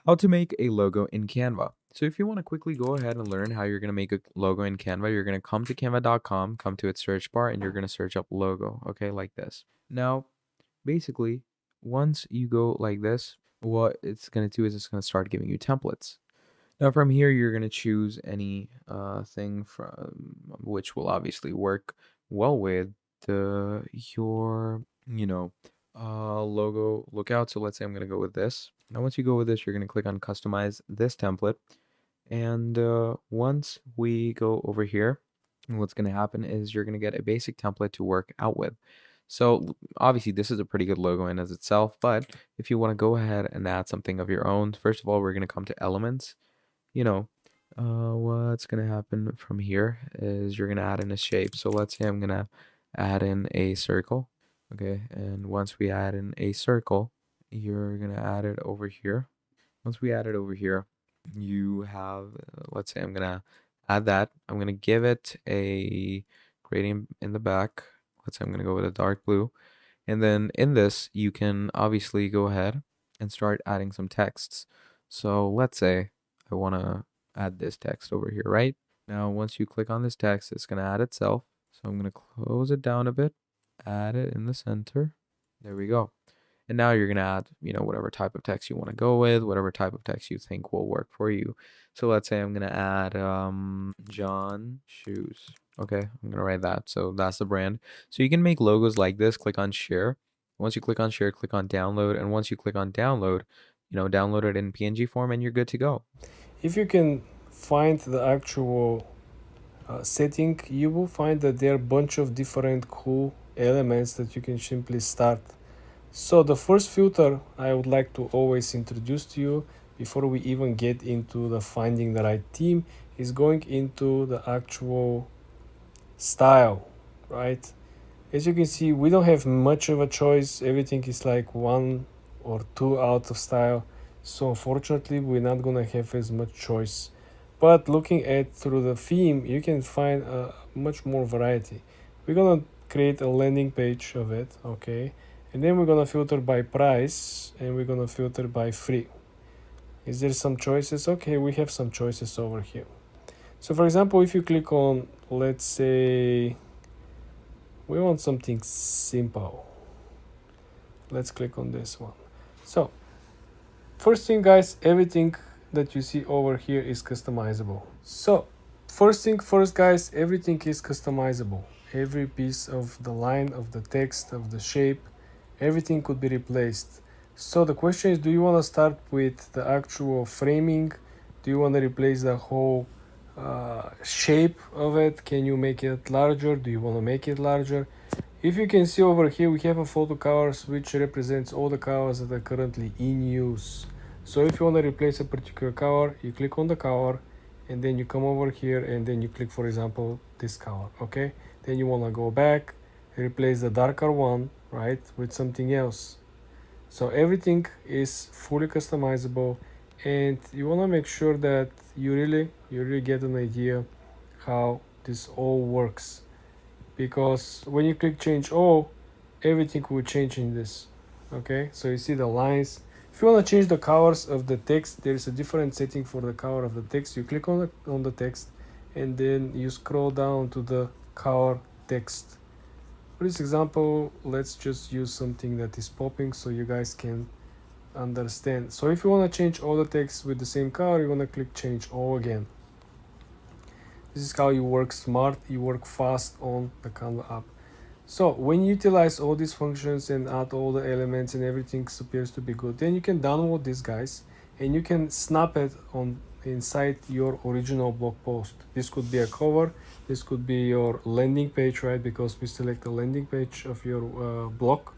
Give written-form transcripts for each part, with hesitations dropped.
How to make a logo in Canva. So if you want to quickly go ahead and learn how you're going to make a logo in Canva, you're going to come to canva.com, come to its search bar, and you're going to search up logo, okay, like this. Now, basically, once you go like this, what it's going to do is it's going to start giving you templates. Now from here, you're going to choose any thing from which will obviously work well with your, logo lookout. So let's say I'm going to go with this. Now, once you go with this, you're going to click on customize this template. And once we go over here, what's going to happen is you're going to get a basic template to work out with. So obviously this is a pretty good logo in as itself, but if you want to go ahead and add something of your own, first of all, we're going to come to elements. What's going to happen from here is you're going to add in a shape. So let's say I'm going to add in a circle. Okay. And once we add in a circle, you're going to add it over here. Once we add it over here, you have, let's say I'm going to add that. I'm going to give it a gradient in the back. Let's say I'm going to go with a dark blue. And then in this, you can obviously go ahead and start adding some texts. So let's say I want to add this text over here, right? Now, once you click on this text, it's going to add itself. So I'm going to close it down a bit, add it in the center. There we go. And now you're going to add, whatever type of text you want to go with, whatever type of text you think will work for you. So let's say I'm going to add John Shoes. Okay, I'm going to write that. So that's the brand. So you can make logos like this. Click on share. Once you click on share, click on download. And once you click on download, download it in PNG form and you're good to go. If you can find the actual setting, you will find that there are a bunch of different cool elements that you can simply start. So the first filter I would like to always introduce to you before we even get into the finding the right theme is going into the actual style, right? As you can see, we don't have much of a choice. Everything is like 1 or 2 out of style. So unfortunately, we're not gonna have as much choice. But looking at through the theme, you can find much more variety. We're gonna create a landing page of it, okay? And then we're gonna filter by price and we're gonna filter by free. Is there some choices? Okay, we have some choices over here. So for example, if you click on, let's say, we want something simple. Let's click on this one. So first thing, guys, everything that you see over here is customizable. So first thing first, guys, everything is customizable. Every piece of the line, of the text, of the shape, everything could be replaced. So the question is, do you want to start with the actual framing? Do you want to replace the whole shape of it? Can you make it larger? Do you want to make it larger? If you can see over here, we have a photo covers which represents all the covers that are currently in use. So if you want to replace a particular cover, you click on the cover and then you come over here and then you click, for example, this cover, okay? Then you want to go back, replace the darker one, right, with something else. So everything is fully customizable, and you want to make sure that you really get an idea how this all works, because when you click change all, everything will change in this. Okay, so you see the lines. If you want to change the colors of the text, there is a different setting for the color of the text. You click on the text and then you scroll down to the color text. For this example, let's just use something that is popping so you guys can understand. So if you want to change all the text with the same color, you want to click change all again. This is how you work smart, you work fast on the Canva app. So when you utilize all these functions and add all the elements and everything appears to be good, then you can download these guys and you can snap it on inside your original blog post. This could be a cover, this could be your landing page, right? Because we select the landing page of your blog,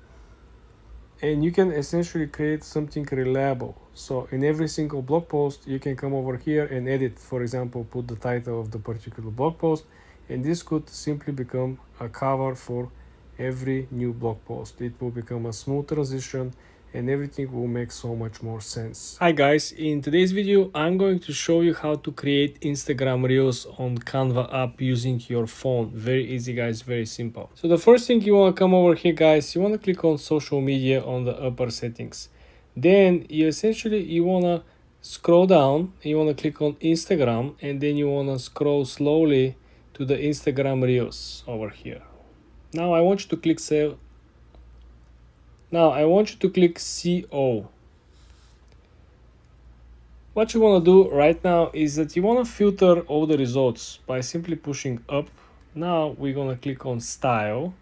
and you can essentially create something reliable. So in every single blog post, you can come over here and edit, for example, put the title of the particular blog post, and this could simply become a cover for every new blog post. It will become a smooth transition and everything will make so much more sense. Hi guys, in today's video I'm going to show you how to create Instagram Reels on Canva app using your phone. Very easy guys, very simple. So the first thing you want to come over here guys, you want to click on social media on the upper settings. Then you want to scroll down, and you want to click on Instagram, and then you want to scroll slowly to the Instagram Reels over here. Now I want you to click save. Now I want you to click CO. What you want to do right now is that you want to filter all the results by simply pushing up. Now we're going to click on style.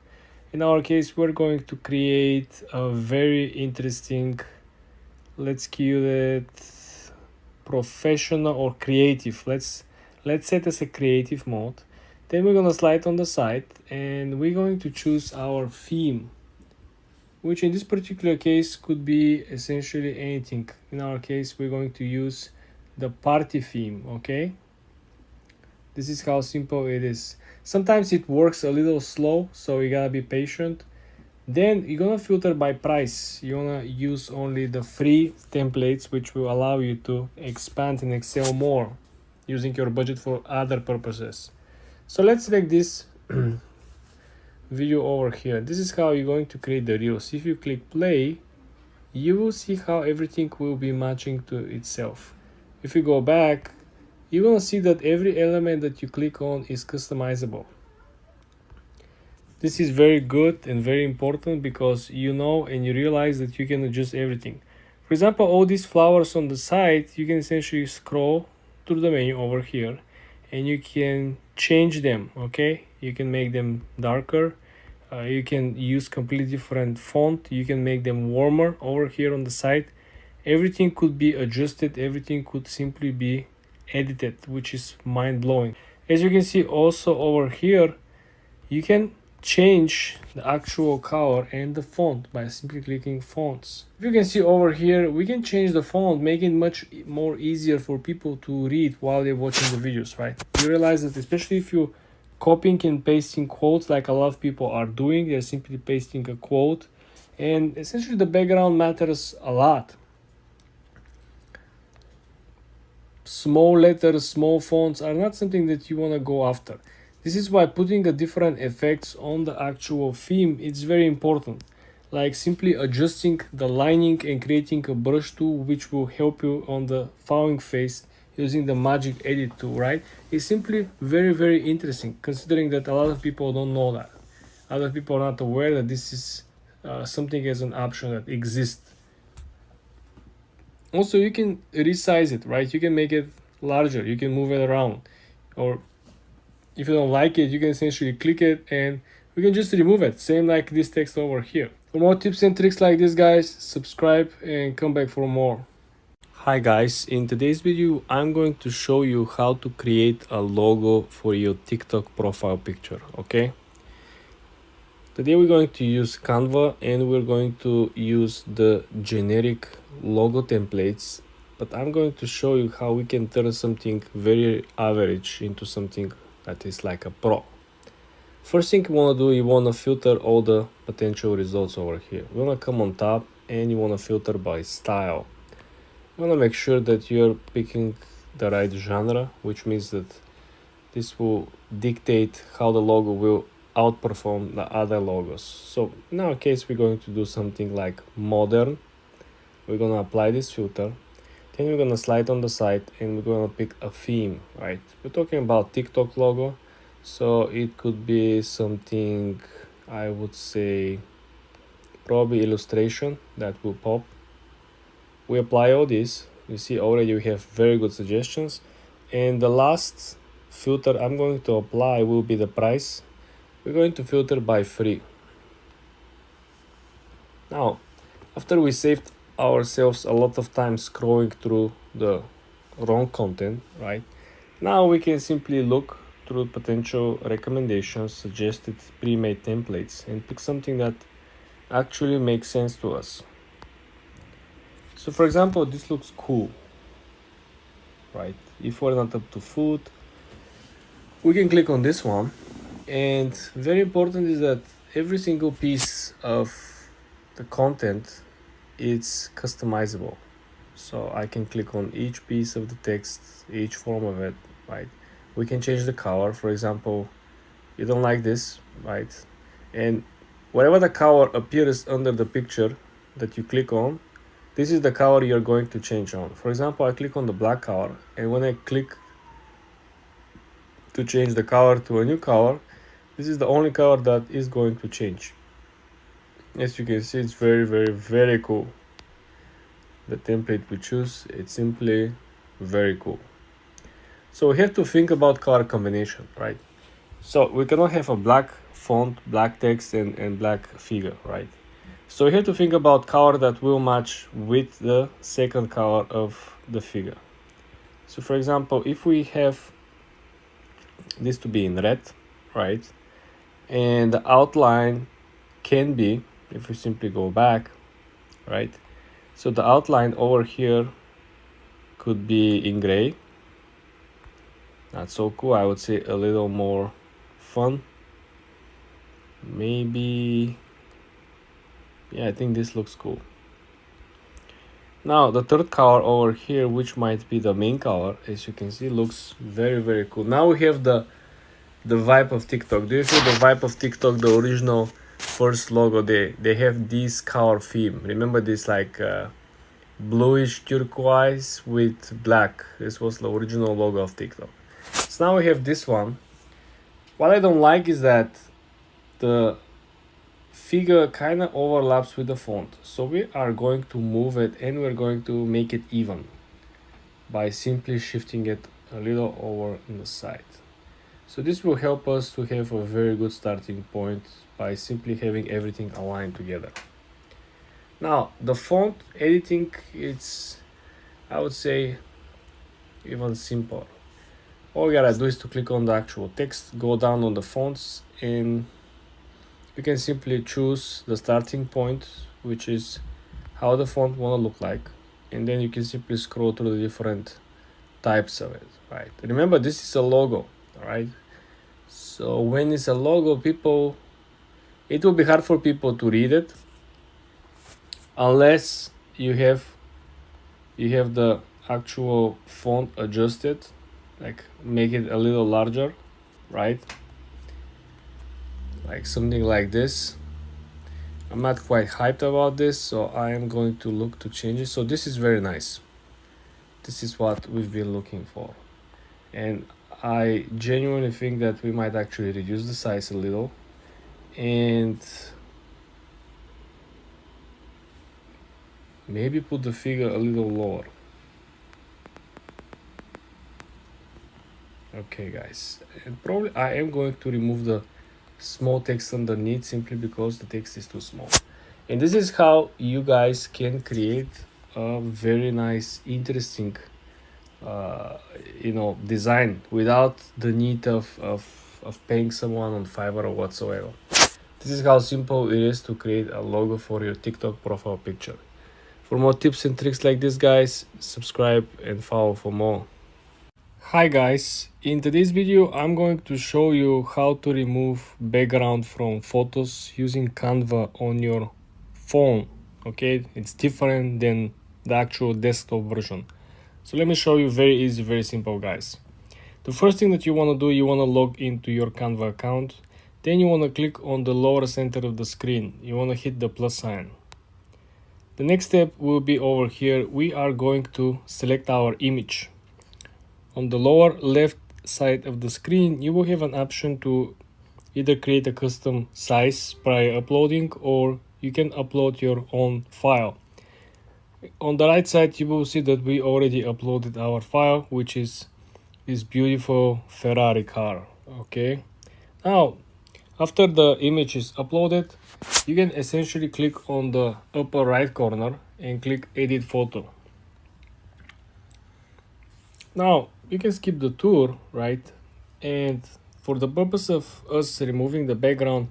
In our case, we're going to create a very interesting, let's cue it professional or creative. Let's set as a creative mode. Then we're going to slide on the side and we're going to choose our theme, which in this particular case could be essentially anything. In our case, we're going to use the party theme, okay? This is how simple it is. Sometimes it works a little slow, so you gotta be patient. Then you're gonna filter by price. You wanna use only the free templates, which will allow you to expand in Excel more using your budget for other purposes. So let's select this video over here. This is how you're going to create the reels. If you click play, you will see how everything will be matching to itself. If you go back, you will see that every element that you click on is customizable. This is very good and very important because you know and you realize that you can adjust everything. For example, all these flowers on the side, you can essentially scroll through the menu over here and you can change them, okay? You can make them darker. You can use completely different font. You can make them warmer over here on the side. Everything could be adjusted. Everything could simply be edited, which is mind-blowing. As you can see also over here, you can change the actual color and the font by simply clicking fonts. If you can see over here, we can change the font, making it much more easier for people to read while they're watching the videos, right? You realize that especially if you copying and pasting quotes like a lot of people are doing, they're simply pasting a quote and essentially the background matters a lot. Small letters, small fonts are not something that you want to go after. This is why putting a different effects on the actual theme is very important. Like simply adjusting the lining and creating a brush tool which will help you on the following phase using the magic edit tool, right? It's simply very, very interesting considering that a lot of people don't know that. Other people are not aware that this is something as an option that exists. Also, you can resize it, right? You can make it larger, you can move it around, or if you don't like it, you can essentially click it and we can just remove it, same like this text over here. For more tips and tricks like this, guys, subscribe and come back for more. Hi guys, in today's video I'm going to show you how to create a logo for your TikTok profile picture, okay? Today we're going to use Canva and we're going to use the generic logo templates, but I'm going to show you how we can turn something very average into something that is like a pro. First thing you want to do, you want to filter all the potential results over here. You want to come on top and you want to filter by style. You want to make sure that you're picking the right genre, which means that this will dictate how the logo will outperform the other logos. So in our case, we're going to do something like modern. We're going to apply this filter. Then we're going to slide on the side and we're going to pick a theme, right? We're talking about TikTok logo. So it could be something, I would say, probably illustration that will pop. We apply all this. You see already we have very good suggestions. And the last filter I'm going to apply will be the price. We're going to filter by free. Now, after we saved ourselves a lot of time scrolling through the wrong content, right? Now we can simply look through potential recommendations, suggested pre-made templates, and pick something that actually makes sense to us. So for example, this looks cool, right? If we're not up to food, we can click on this one. And very important is that every single piece of the content is customizable. So I can click on each piece of the text, each form of it, right? We can change the color. For example, you don't like this, right? And whatever the color appears under the picture that you click on, this is the color you're going to change on. For example, I click on the black color, and when I click to change the color to a new color, this is the only color that is going to change. As you can see, it's very cool. The template we choose, it's simply very cool. So we have to think about color combination, right? So we cannot have a black font, black text, and black figure, right? So we have to think about color that will match with the second color of the figure. So for example, if we have this to be in red, right? And the outline can be, if we simply go back, right? So the outline over here could be in gray. Not so cool. I would say a little more fun. Maybe, yeah, I think this looks cool. Now the third color over here, which might be the main color, as you can see, looks very cool. Now we have the vibe of TikTok. Do you feel the vibe of TikTok, the original first logo? They have this color theme. Remember this, like bluish turquoise with black. This was the original logo of TikTok. So now we have this one. What I don't like is that the figure kind of overlaps with the font. So we are going to move it, and we're going to make it even by simply shifting it a little over on the side. So this will help us to have a very good starting point by simply having everything aligned together. Now the font editing, it's, I would say, even simple. All we gotta do is to click on the actual text, go down on the fonts, and you can simply choose the starting point, which is how the font wanna look like, and then you can simply scroll through the different types of it, right? Remember, this is a logo, all right? So when it's a logo, it will be hard for people to read it unless you have the actual font adjusted, like make it a little larger, right? Like something like this. I'm not quite hyped about this, so I am going to look to change it. So this is very nice. This is what we've been looking for, and I genuinely think that we might actually reduce the size a little and maybe put the figure a little lower. Okay guys, and probably I am going to remove the small text underneath simply because the text is too small. And this is how you guys can create a very nice, interesting design without the need of paying someone on Fiverr or whatsoever. This is how simple it is to create a logo for your TikTok profile picture. For more tips and tricks like this, guys, subscribe and follow for more. Hi guys, in today's video I'm going to show you how to remove background from photos using Canva on your phone. Okay, it's different than the actual desktop version. So let me show you very easy, very simple, guys. The first thing that you want to do, you want to log into your Canva account. Then you want to click on the lower center of the screen. You want to hit the plus sign. The next step will be over here. We are going to select our image. On the lower left side of the screen, you will have an option to either create a custom size prior uploading, or you can upload your own file. On the right side, you will see that we already uploaded our file, which is this beautiful Ferrari car. Okay, now after the image is uploaded, you can essentially click on the upper right corner and click edit photo. Now you can skip the tour, right? And for the purpose of us removing the background,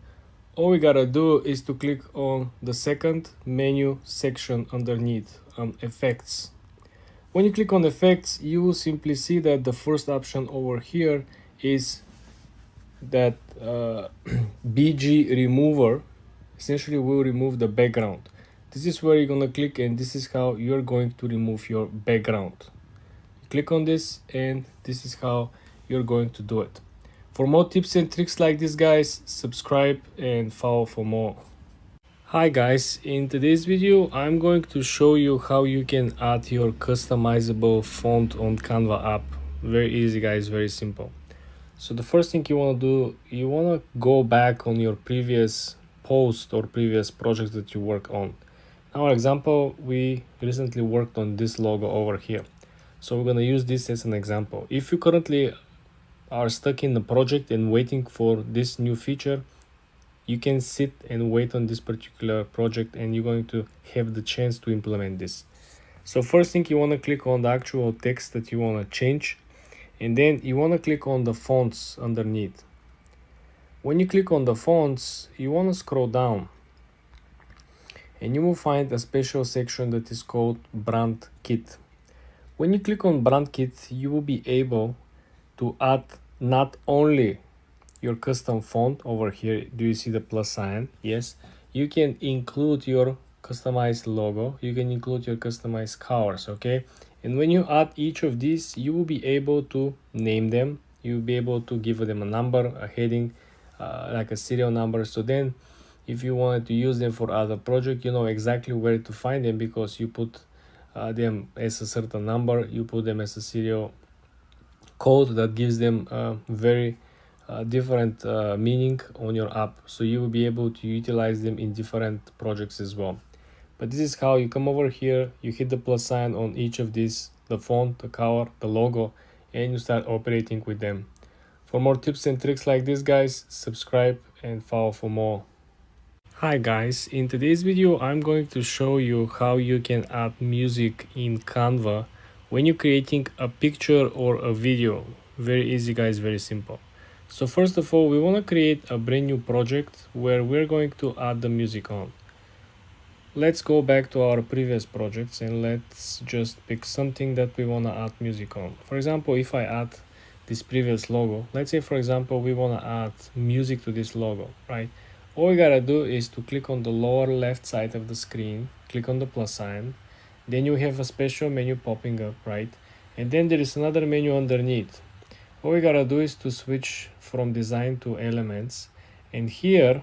all we gotta do is to click on the second menu section underneath on effects. When you click on effects, you will simply see that the first option over here is that BG remover. Essentially will remove the background. This is where you're gonna click, and this is how you're going to remove your background. Click on this, and this is how you're going to do it. For more tips and tricks like this, guys, subscribe and follow for more. Hi guys, in today's video I'm going to show you how you can add your customizable font on Canva app. Very easy guys, very simple. So the first thing you want to do, you want to go back on your previous post or previous projects that you work on. In our example, we recently worked on this logo over here. So we're going to use this as an example. If you currently are stuck in the project and waiting for this new feature, you can sit and wait on this particular project and you're going to have the chance to implement this. So first thing, you want to click on the actual text that you want to change, and then you want to click on the fonts underneath. When you click on the fonts, you want to scroll down and you will find a special section that is called brand kit. When you click on brand kit, you will be able to add not only your custom font over here. Do you see the plus sign? Yes, you can include your customized logo, you can include your customized colors. Okay, and when you add each of these, you will be able to name them, you'll be able to give them a number, a heading, like a serial number. So then if you wanted to use them for other project, you know exactly where to find them, because you put them as a certain number, you put them as a serial code that gives them a very different meaning on your app, so you will be able to utilize them in different projects as well. But this is how you come over here, you hit the plus sign on each of these, the font, the color, the logo, and you start operating with them. For more tips and tricks like this guys, subscribe and follow for more. Hi guys, in today's video I'm going to show you how you can add music in Canva when you're creating a picture or a video. Very easy guys, very simple. So first of all, we want to create a brand new project where we're going to add the music on. Let's go back to our previous projects and let's just pick something that we want to add music on. For example, if I add this previous logo, let's say for example we want to add music to this logo, right? All we gotta do is to click on the lower left side of the screen, click on the plus sign, then you have a special menu popping up, right? And then there is another menu underneath. All we gotta do is to switch from design to elements, and here,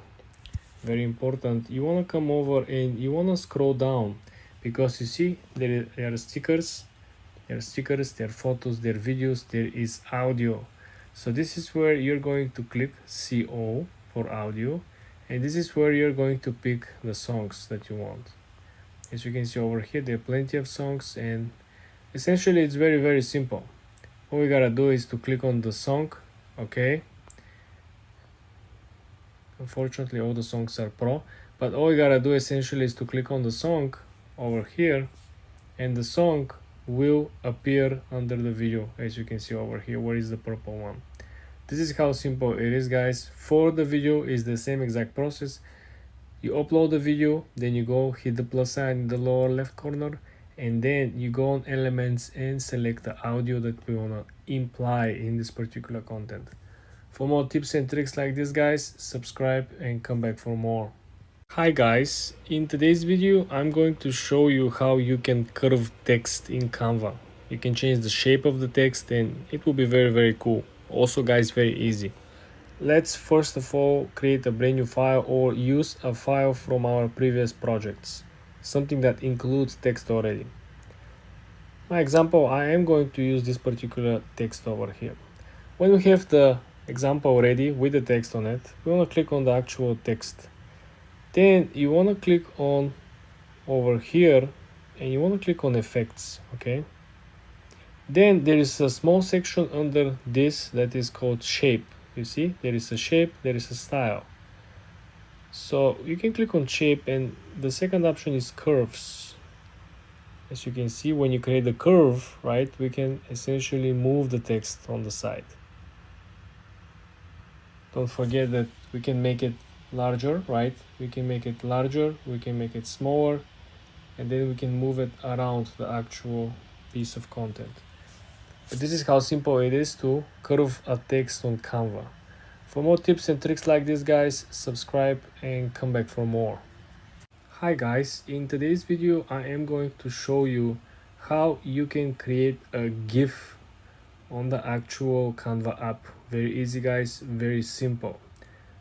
very important, you want to come over and you want to scroll down, because you see there are stickers, there are photos, there are videos, there is audio. So this is where you're going to click CO for audio, and this is where you're going to pick the songs that you want. As you can see over here, there are plenty of songs, and essentially it's very simple. All we gotta do is to click on the song. Okay, unfortunately all the songs are pro, but all you gotta do essentially is to click on the song over here, and the song will appear under the video, as you can see over here. Where is the purple one? This is how simple it is guys. For the video is the same exact process. You upload the video, then you go hit the plus sign in the lower left corner, and then you go on elements and select the audio that we want to imply in this particular content. For more tips and tricks like this guys, subscribe and come back for more. Hi guys, in today's video I'm going to show you how you can curve text in Canva. You can change the shape of the text and it will be very cool. Also guys, very easy. Let's first of all create a brand new file or use a file from our previous projects, something that includes text already. My example, I am going to use this particular text over here. When we have the example ready with the text on it, we want to click on the actual text. Then you want to click on over here and you want to click on effects. Okay, then there is a small section under this that is called shape. You see there is a shape, there is a style, so you can click on shape, and the second option is curves. As you can see, when you create the curve, right, we can essentially move the text on the side. Don't forget that we can make it larger, right? We can make it larger, we can make it smaller, and then we can move it around the actual piece of content. But this is how simple it is to curve a text on Canva. For more tips and tricks like this guys, subscribe and come back for more. Hi guys, in today's video I am going to show you how you can create a GIF on the actual Canva app. Very easy guys, very simple.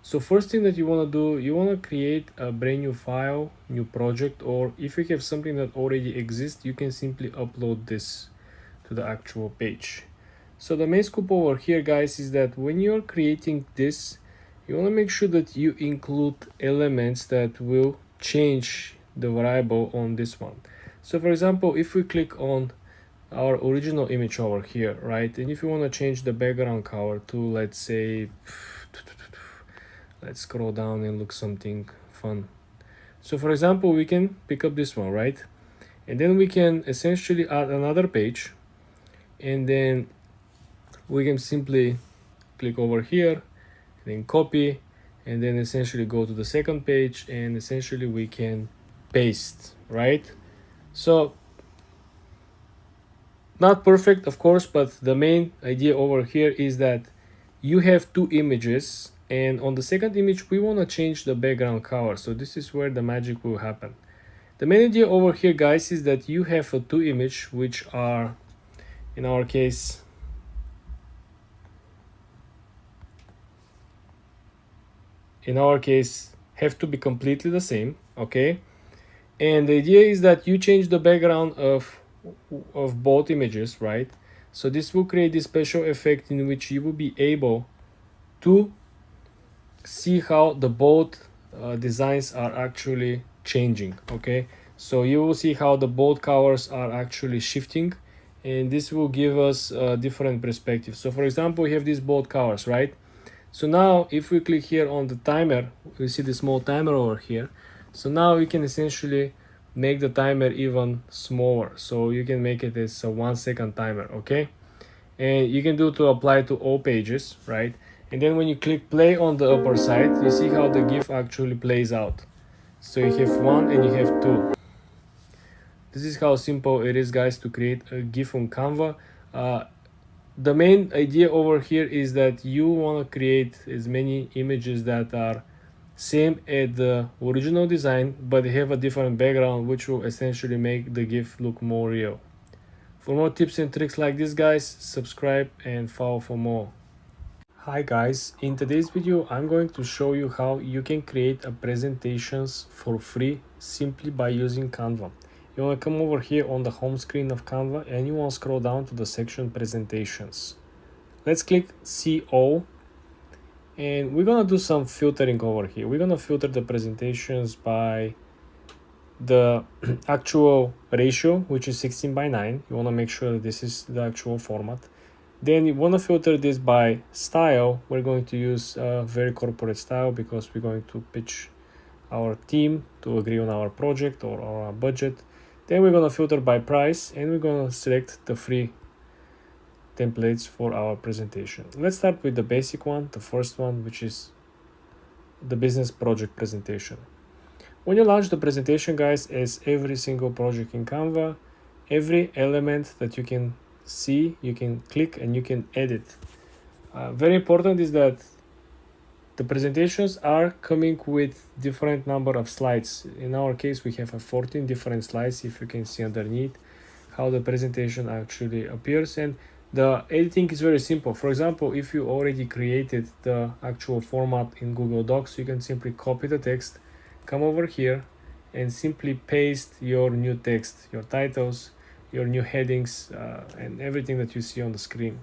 So first thing that you want to do, you want to create a brand new file, new project, or if you have something that already exists, you can simply upload this to the actual page. So the main scoop over here, guys, is that when you're creating this, you want to make sure that you include elements that will change the variable on this one. So for example, if we click on our original image over here, right, and if you want to change the background color to, let's say, let's scroll down and look something fun. So for example, we can pick up this one, right, and then we can essentially add another page, and then we can simply click over here, then copy, and then essentially go to the second page, and essentially we can paste, right? So not perfect, of course, but the main idea over here is that you have two images, and on the second image we want to change the background color. So this is where the magic will happen. The main idea over here, guys, is that you have a two image which are, in our case, have to be completely the same, okay? And the idea is that you change the background of both images, right? So this will create this special effect in which you will be able to see how the both designs are actually changing, okay? So you will see how the both colors are actually shifting, and this will give us a different perspective. So for example, we have these both colors, right? So now if we click here on the timer, we see the small timer over here. So now we can essentially make the timer even smaller. So you can make it as a 1 second timer, okay? And you can do to apply to all pages, right? And then when you click play on the upper side, you see how the GIF actually plays out. So you have one and you have two. This is how simple it is, guys, to create a GIF on Canva. The main idea over here is that you want to create as many images that are same as the original design, but they have a different background, which will essentially make the GIF look more real. For more tips and tricks like this, guys, subscribe and follow for more. Hi guys, in today's video I'm going to show you how you can create a presentations for free simply by using Canva. You want to come over here on the home screen of Canva and you want to scroll down to the section presentations. Let's click see all, and we're gonna do some filtering over here. We're gonna filter the presentations by the actual ratio, which is 16:9. You want to make sure that this is the actual format. Then you want to filter this by style. We're going to use a very corporate style because we're going to pitch our team to agree on our project or our budget. Then we're going to filter by price, and we're going to select the free templates for our presentation. Let's start with the basic one, the first one, which is the business project presentation. When you launch the presentation, guys, as every single project in Canva, every element that you can see, you can click and you can edit. Very important is that the presentations are coming with different number of slides. In our case, we have 14 different slides, if you can see underneath how the presentation actually appears. And the editing is very simple. For example, if you already created the actual format in Google Docs, you can simply copy the text, come over here and simply paste your new text, your titles, your new headings, and everything that you see on the screen.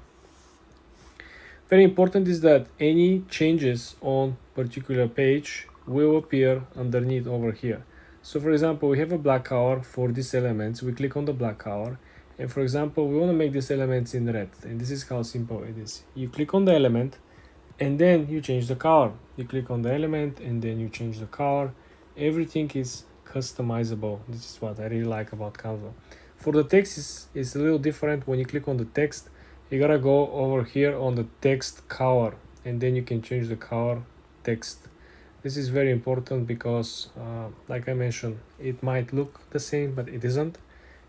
Very important is that any changes on particular page will appear underneath over here. So for example, we have a black color for these elements. We click on the black color, and for example, we want to make these elements in red, and this is how simple it is. You click on the element and then you change the color. You click on the element and then you change the color. Everything is customizable. This is what I really like about Canva. For the text, it's a little different. When you click on the text, you gotta go over here on the text color, and then you can change the color text. This is very important because, like I mentioned, it might look the same, but it isn't.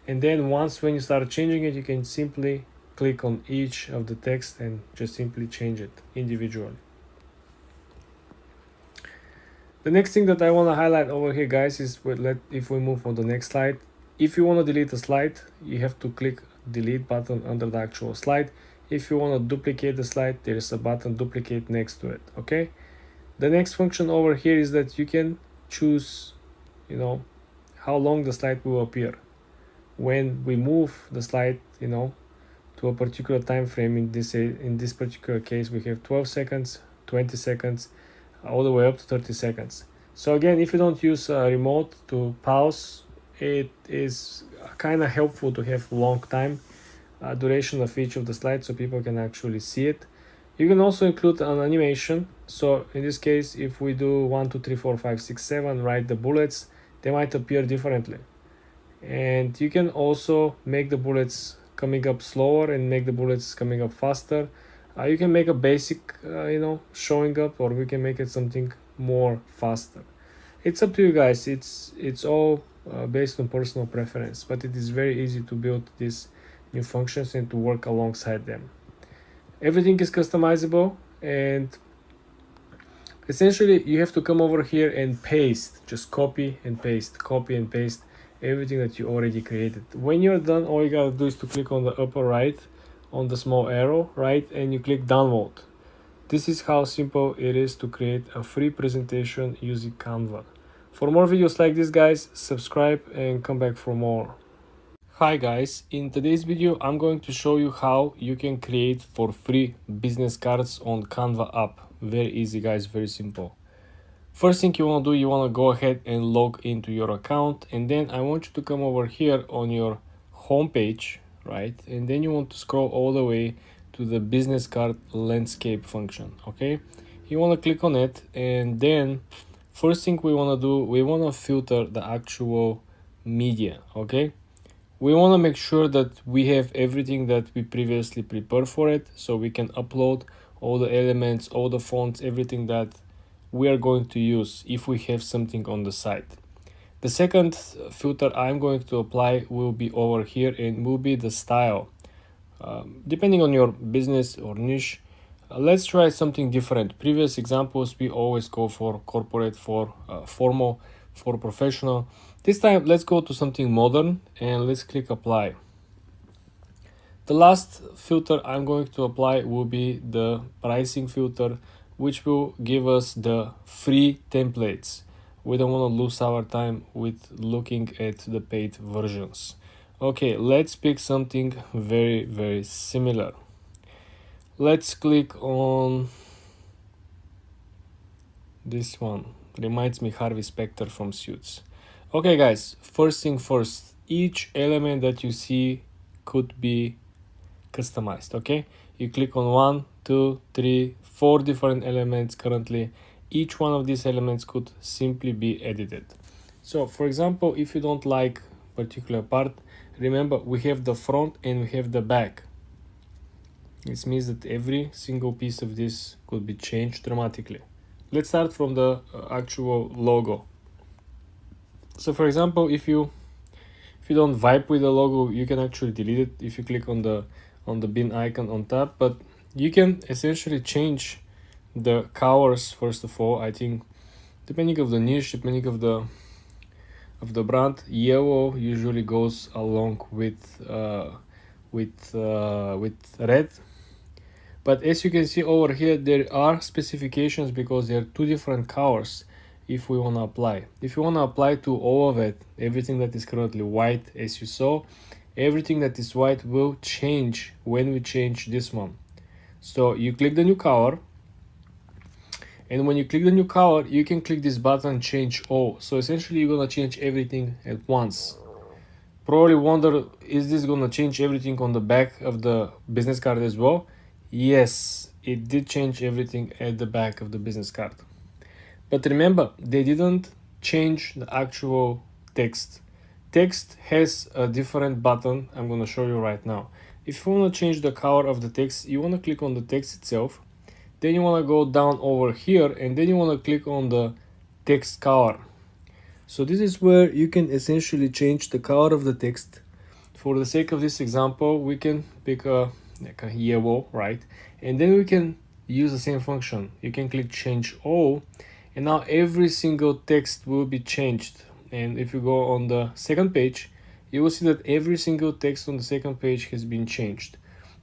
And then when you start changing it, you can simply click on each of the text and just simply change it individually. The next thing that I want to highlight over here, guys, is if we move on the next slide. If you want to delete a slide, you have to click delete button under the actual slide. If you want to duplicate the slide, there is a button duplicate next to it, okay? The next function over here is that you can choose, how long the slide will appear. When we move the slide, to a particular time frame, in this particular case we have 12 seconds, 20 seconds, all the way up to 30 seconds. So again, if you don't use a remote to pause, it is kind of helpful to have long time duration of each of the slides so people can actually see it. You can also include an animation. So in this case, if we do 1 2 3 4 5 6 7, write the bullets, they might appear differently. And you can also make the bullets coming up slower and make the bullets coming up faster. You can make a basic showing up, or we can make it something more faster. It's up to you guys. It's all based on personal preference, but it is very easy to build these new functions and to work alongside them. Everything is customizable, and essentially you have to come over here and paste, just copy and paste everything that you already created. When you're done, all you gotta do is to click on the upper right on the small arrow, right, and you click download. This is how simple it is to create a free presentation using Canva. For more videos like this, guys, subscribe and come back for more. Hi guys, in today's video I'm going to show you how you can create for free business cards on Canva app. Very easy guys, very simple. First thing you want to do, you want to go ahead and log into your account, and then I want you to come over here on your home page, right, and then you want to scroll all the way to the business card landscape function. Okay, you want to click on it, and then first thing we want to do, we want to filter the actual media. Okay, we want to make sure that we have everything that we previously prepared for it, so we can upload all the elements, all the fonts, everything that we are going to use if we have something on the site. The second filter I'm going to apply will be over here, and will be the style. Depending on your business or niche, let's try something different. Previous examples, we always go for corporate, for formal, for professional. This time let's go to something modern, and let's click apply. The last filter I'm going to apply will be the pricing filter, which will give us the free templates. We don't want to lose our time with looking at the paid versions. Okay, let's pick something very, very similar. Let's click on this one. Reminds me Harvey Specter from Suits. Okay guys, first thing first, each element that you see could be customized. Okay, you click on 1 2 3 4 different elements currently. Each one of these elements could simply be edited. So for example, if you don't like particular part, remember we have the front and we have the back. This means that every single piece of this could be changed dramatically. Let's start from the actual logo. So for example, if you don't vibe with the logo, you can actually delete it if you click on the bin icon on top. But you can essentially change the colors first of all. I think depending of the niche, depending of the brand, yellow usually goes along with red. But as you can see over here, there are specifications because there are two different colors. If we want to apply, if you want to apply to all of it, everything that is currently white, as you saw, everything that is white will change when we change this one. So you click the new color, and when you click the new color, you can click this button, change all. So essentially you're gonna change everything at once. Probably wonder, is this gonna change everything on the back of the business card as well? Yes, it did change everything at the back of the business card. But remember, they didn't change the actual text. Text has a different button. I'm going to show you right now. If you want to change the color of the text, you want to click on the text itself. Then you want to go down over here, and then you want to click on the text color. So this is where you can essentially change the color of the text. For the sake of this example, we can pick a yellow, right? And then we can use the same function. You can click change all, and now every single text will be changed. And if you go on the second page, you will see that every single text on the second page has been changed.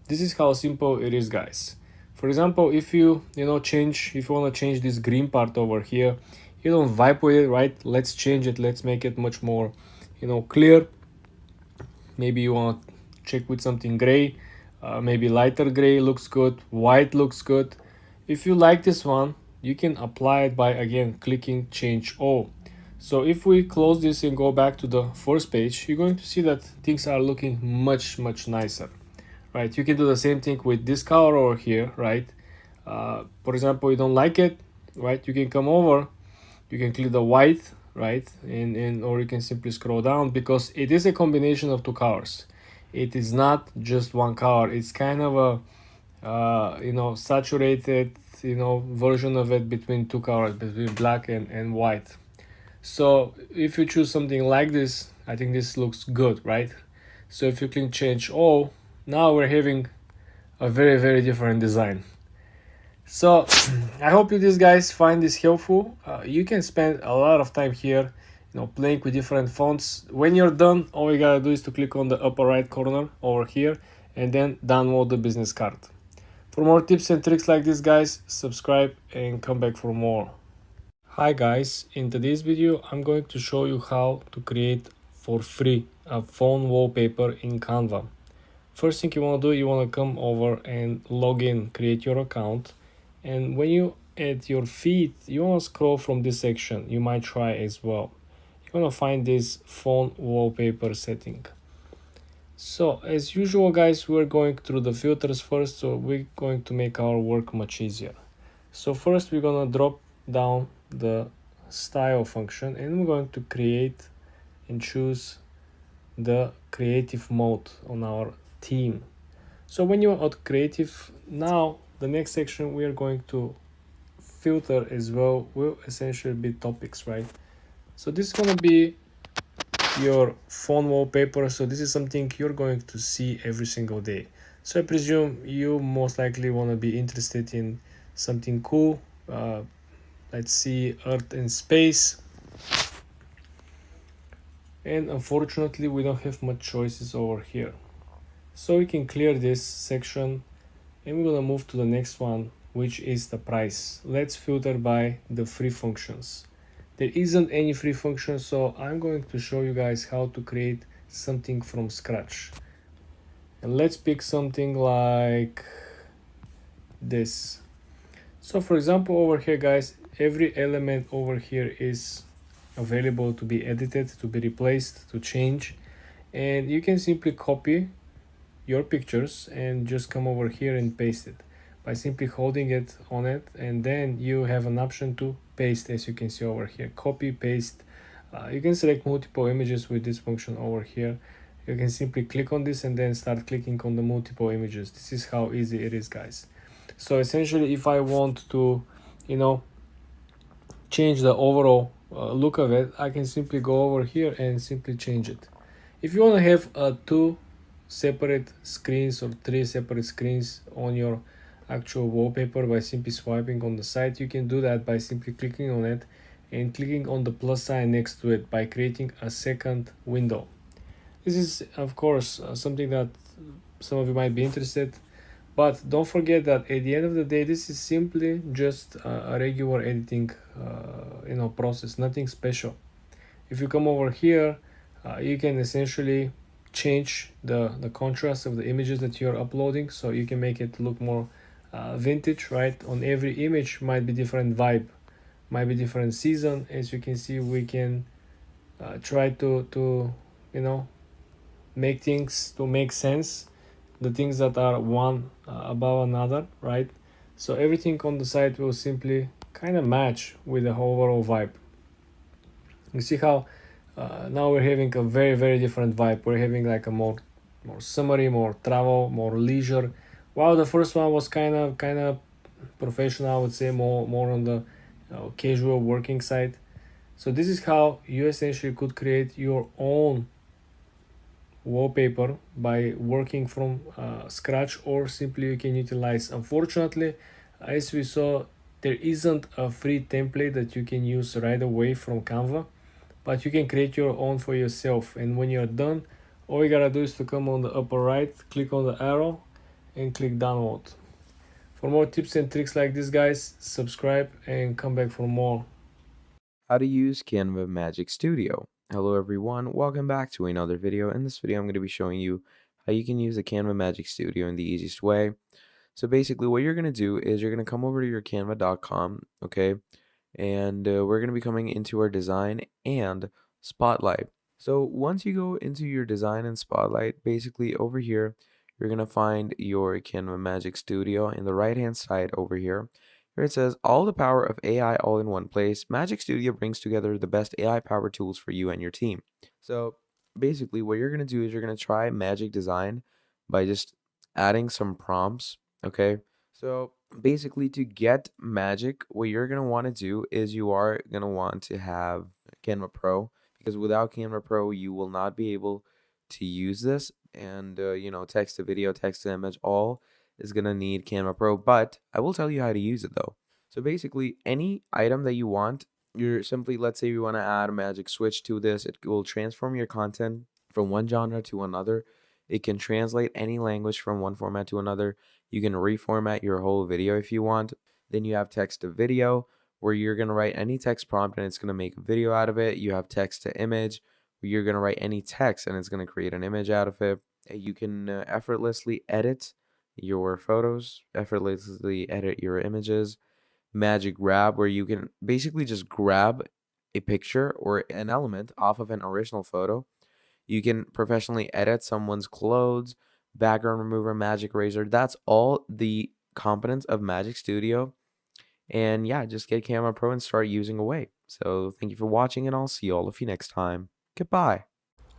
This is how simple it is, guys. For example, if you want to change this green part over here, you don't vibe with it, right? Let's change it. Let's make it much more clear. Maybe you want to check with something gray. Maybe lighter gray looks good, white looks good. If you like this one, you can apply it by again clicking change all. So if we close this and go back to the first page, you're going to see that things are looking much nicer, right? You can do the same thing with this color over here, right? For example, you don't like it, right? You can come over, you can click the white, right? And or you can simply scroll down, because it is a combination of two colors. It is not just one color. It's kind of a saturated version of it between two colors, between black and white. So if you choose something like this, I think this looks good, right? So if you click change all, now we're having a very different design. So I hope you guys find this helpful. You can spend a lot of time here, playing with different fonts. When you're done, all you gotta do is to click on the upper right corner over here and then download the business card. For more tips and tricks like this, guys, subscribe and come back for more. Hi guys, in today's video I'm going to show you how to create for free a phone wallpaper in Canva. First thing you want to do, you want to come over and log in, create your account, and when you add your feed, you want to scroll from this section. You might try as well. You want to find this phone wallpaper setting. So as usual, guys, we're going through the filters first, so we're going to make our work much easier. So first we're gonna drop down the style function and we're going to create and choose the creative mode on our theme. So when you're at creative, now the next section we are going to filter as well will essentially be topics, right? So this is going to be your phone wallpaper. So this is something you're going to see every single day. So I presume you most likely want to be interested in something cool. Let's see, Earth and space. And unfortunately we don't have much choices over here. So we can clear this section and we're gonna move to the next one, which is the price. Let's filter by the free functions. There isn't any free function, so I'm going to show you guys how to create something from scratch. And let's pick something like this. So for example, over here, guys, every element over here is available to be edited, to be replaced, to change. And you can simply copy your pictures and just come over here and paste it by simply holding it on it, and then you have an option to paste, as you can see over here, copy, paste. You can select multiple images with this function over here. You can simply click on this and then start clicking on the multiple images. This is how easy it is, guys. So essentially, if I want to change the overall look of it, I can simply go over here and simply change it. If you want to have two separate screens or three separate screens on your actual wallpaper by simply swiping on the side, you can do that by simply clicking on it and clicking on the plus sign next to it by creating a second window. This is of course something that some of you might be interested, but don't forget that at the end of the day, this is simply just a regular editing process, nothing special. If you come over here, you can essentially change the contrast of the images that you're uploading, so you can make it look more vintage, right? On every image might be different vibe, might be different season. As you can see, we can try to make things to make sense, the things that are one above another, right? So everything on the site will simply kind of match with the overall vibe. You see how now we're having a very different vibe. We're having like a more summery, more travel, more leisure. While the first one was kind of professional, I would say, more on the casual working side. So this is how you essentially could create your own wallpaper by working from scratch, or simply you can utilize. Unfortunately, as we saw, there isn't a free template that you can use right away from Canva, but you can create your own for yourself. And when you're done, all you gotta do is to come on the upper right, click on the arrow and click download. For more tips and tricks like this, guys, subscribe and come back for more. How to use Canva Magic Studio. Hello everyone, welcome back to another video. In this video, I'm going to be showing you how you can use the Canva Magic Studio in the easiest way. So basically what you're going to do is you're going to come over to your canva.com, okay? And we're going to be coming into our design and spotlight. So once you go into your design and spotlight, basically over here, you're going to find your Canva Magic Studio in the right hand side over here. Here it says all the power of AI all in one place. Magic Studio brings together the best AI powered tools for you and your team. So basically what you're going to do is you're going to try Magic Design by just adding some prompts, okay? So basically to get Magic, what you're going to want to do is you are going to want to have Canva Pro, because without Canva Pro, you will not be able to use this. And, text to video, text to image, all is going to need Canva Pro. But I will tell you how to use it though. So basically, any item that you want, you're simply, let's say you want to add a magic switch to this, it will transform your content from one genre to another. It can translate any language from one format to another. You can reformat your whole video if you want. Then you have text to video, where you're going to write any text prompt and it's going to make a video out of it. You have text to image, where you're going to write any text and it's going to create an image out of it. You can effortlessly edit your photos, effortlessly edit your images. Magic grab, where you can basically just grab a picture or an element off of an original photo. You can professionally edit someone's clothes, background remover, magic eraser. That's all the components of Magic Studio. And yeah, just get Canva Pro and start using away. So thank you for watching, and I'll see all of you next time. Goodbye.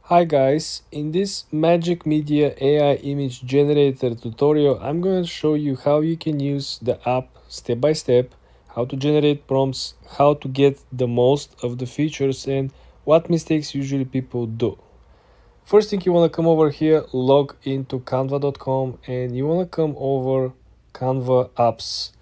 Hi guys, in this Magic Media AI image generator tutorial, I'm going to show you how you can use the app step by step, how to generate prompts, how to get the most of the features, and what mistakes usually people do. First thing, you want to come over here, log into canva.com, and you want to come over Canva apps.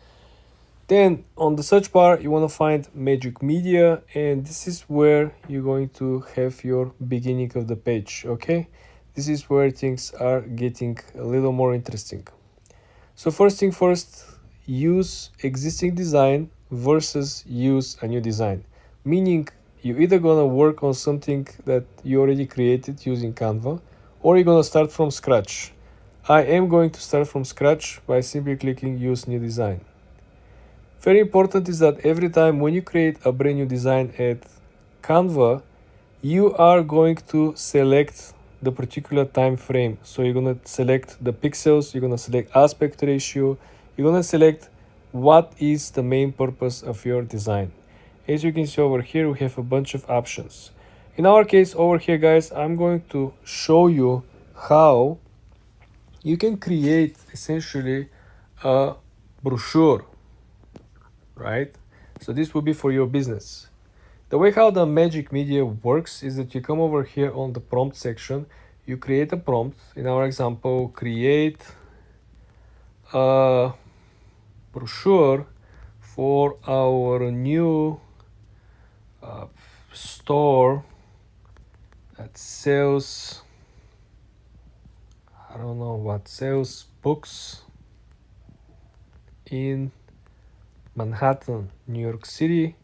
Then on the search bar, you want to find Magic Media, and this is where you're going to have your beginning of the page, okay? This is where things are getting a little more interesting. So first thing first, use existing design versus use a new design. Meaning you're either gonna work on something that you already created using Canva, or you're gonna start from scratch. I am going to start from scratch by simply clicking use new design. Very important is that every time when you create a brand new design at Canva, you are going to select the particular time frame. So you're going to select the pixels, you're going to select aspect ratio, you're going to select what is the main purpose of your design. As you can see over here, we have a bunch of options. In our case over here, guys, I'm going to show you how you can create essentially a brochure, right? So this will be for your business. The way how the Magic Media works is that you come over here on the prompt section, you create a prompt. In our example, create a brochure for our new store that sells, I don't know what, sells books in Manhattan, New York City,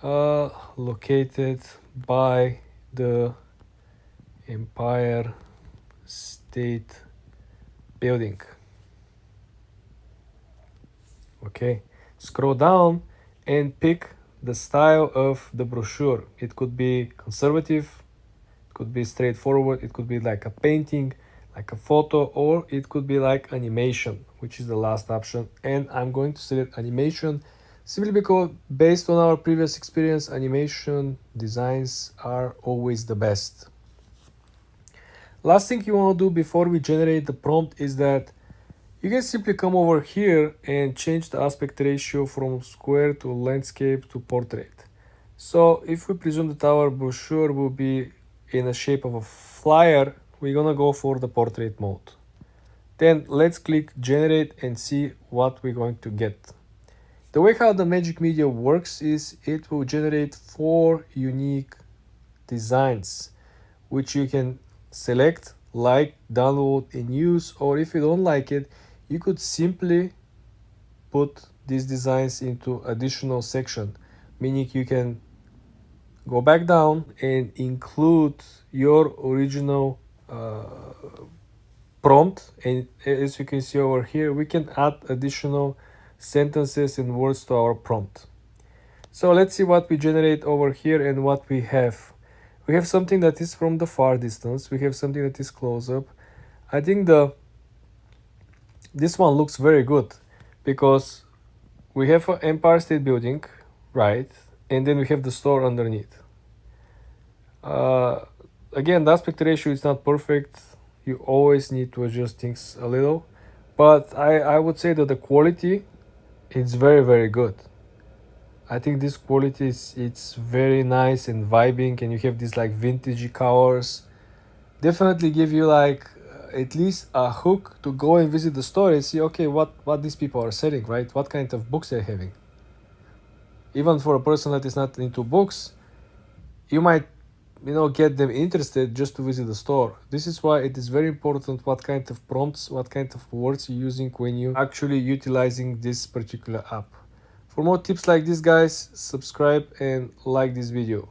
located by the Empire State Building. Okay, scroll down and pick the style of the brochure. It could be conservative, it could be straightforward, it could be like a painting, like a photo, or it could be like animation, which is the last option. And I'm going to select animation simply because based on our previous experience, animation designs are always the best. Last thing you want to do before we generate the prompt is that you can simply come over here and change the aspect ratio from square to landscape to portrait. So if we presume that our brochure will be in the shape of a flyer, we're gonna go for the portrait mode. Then let's click generate and see what we're going to get. The way how the Magic Media works is it will generate 4 unique designs, which you can select, like, download and use, or if you don't like it, you could simply put these designs into additional section, meaning you can go back down and include your original prompt. And as you can see over here, we can add additional sentences and words to our prompt. So let's see what we generate over here and what we have. We have something that is from the far distance. We have something that is close up. I think this one looks very good because we have an Empire State Building, right? And then we have the store underneath. Again, the aspect ratio is not perfect. You always need to adjust things a little. But I would say that the quality is very, very good. I think this quality it's very nice and vibing, and you have these like vintagey colors. Definitely give you like at least a hook to go and visit the store and see, okay, what these people are selling, right? What kind of books they're having. Even for a person that is not into books, you might get them interested just to visit the store. This is why it is very important what kind of prompts, what kind of words you're using when you actually utilizing this particular app. For more tips like this, guys, subscribe and like this video.